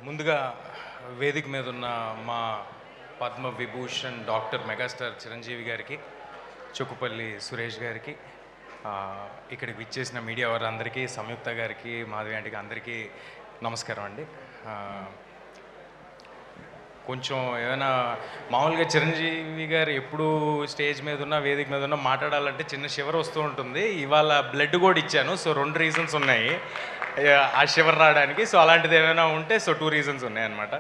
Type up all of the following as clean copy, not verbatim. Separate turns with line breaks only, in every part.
ముందుగా వేదిక మీద ఉన్న మా పద్మ విభూషణ్ డాక్టర్ మెగాస్టార్ చిరంజీవి గారికి, చుక్కుపల్లి సురేష్ గారికి, ఇక్కడికి విచ్చేసిన మీడియా వారందరికీ, సంయుక్త గారికి, మాధవి ఆంటీకి అందరికీ నమస్కారం అండి. కొంచెం ఏమైనా మామూలుగా చిరంజీవి గారు ఎప్పుడు స్టేజ్ మీద ఉన్న వేదిక మీద ఉన్న మాట్లాడాలంటే చిన్న షివర్ వస్తూ ఉంటుంది. ఇవాళ బ్లడ్ కూడా ఇచ్చాను. సో 2 రీజన్స్ ఉన్నాయి ఆ షివర్ రావడానికి. సో అలాంటిది ఏమైనా ఉంటే 2 రీజన్స్ ఉన్నాయన్నమాట.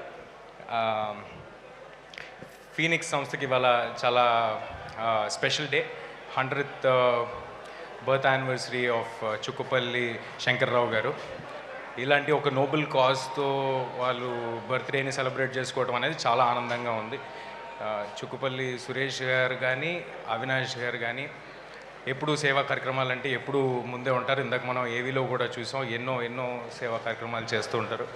ఫీనిక్స్ సంస్థకి ఇవాళ చాలా special day, 100th birth anniversary of Chukkupalli Shankar Rao గారు. ఇలాంటి ఒక నోబెల్ కాజ్తో వాళ్ళు బర్త్డేని సెలబ్రేట్ చేసుకోవడం అనేది చాలా ఆనందంగా ఉంది. చుక్కుపల్లి సురేష్ గారు కానీ, అవినాష్ గారు కానీ ఎప్పుడు సేవా కార్యక్రమాలు అంటే ఎప్పుడు ముందే ఉంటారు. ఇందాక మనం ఏవీలో కూడా చూసాం, ఎన్నో సేవా కార్యక్రమాలు చేస్తూ ఉంటారు.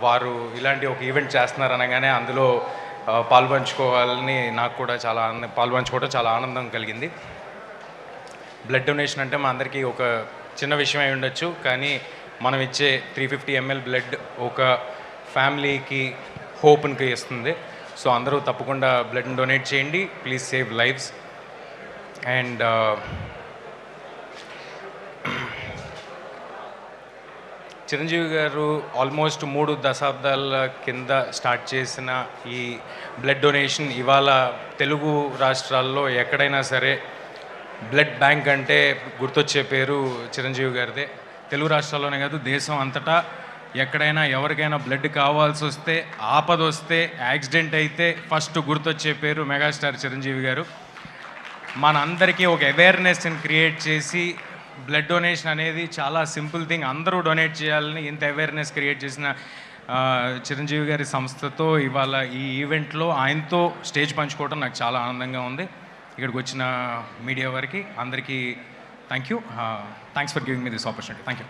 వారు ఇలాంటి ఒక ఈవెంట్ చేస్తున్నారు అనగానే అందులో పాల్పంచుకోవాలని నాకు కూడా పాల్పంచుకోవడం చాలా ఆనందం కలిగింది. బ్లడ్ డొనేషన్ అంటే మా అందరికీ ఒక చిన్న విషయం అయి ఉండొచ్చు, కానీ మనం ఇచ్చే 350 ml బ్లడ్ ఒక ఫ్యామిలీకి హోప్ని ఇస్తుంది. సో అందరూ తప్పకుండా బ్లడ్ని డొనేట్ చేయండి. Please save lives. And Chiranjeevi గారు ఆల్మోస్ట్ 3 దశాబ్దాల కింద స్టార్ట్ చేసిన ఈ బ్లడ్ డొనేషన్ ఇవాళ తెలుగు రాష్ట్రాల్లో ఎక్కడైనా సరే బ్లడ్ బ్యాంక్ అంటే గుర్తొచ్చే పేరు చిరంజీవి గారిదే. తెలుగు రాష్ట్రాల్లోనే కాదు, దేశం అంతటా ఎక్కడైనా ఎవరికైనా బ్లడ్ కావాల్సి వస్తే, ఆపద వస్తే, యాక్సిడెంట్ అయితే ఫస్ట్ గుర్తొచ్చే పేరు మెగాస్టార్ చిరంజీవి గారు. మనందరికీ ఒక అవేర్నెస్ని క్రియేట్ చేసి బ్లడ్ డొనేషన్ అనేది చాలా సింపుల్ థింగ్, అందరూ డొనేట్ చేయాలని ఇంత అవేర్నెస్ క్రియేట్ చేసిన చిరంజీవి గారి సంస్థతో ఇవాళ ఈ ఈవెంట్లో ఆయనతో స్టేజ్ పంచుకోవడం నాకు చాలా ఆనందంగా ఉంది. ఇక్కడికి వచ్చిన మీడియా వారికి అందరికీ thank you. Thanks for giving me this opportunity. Thank you.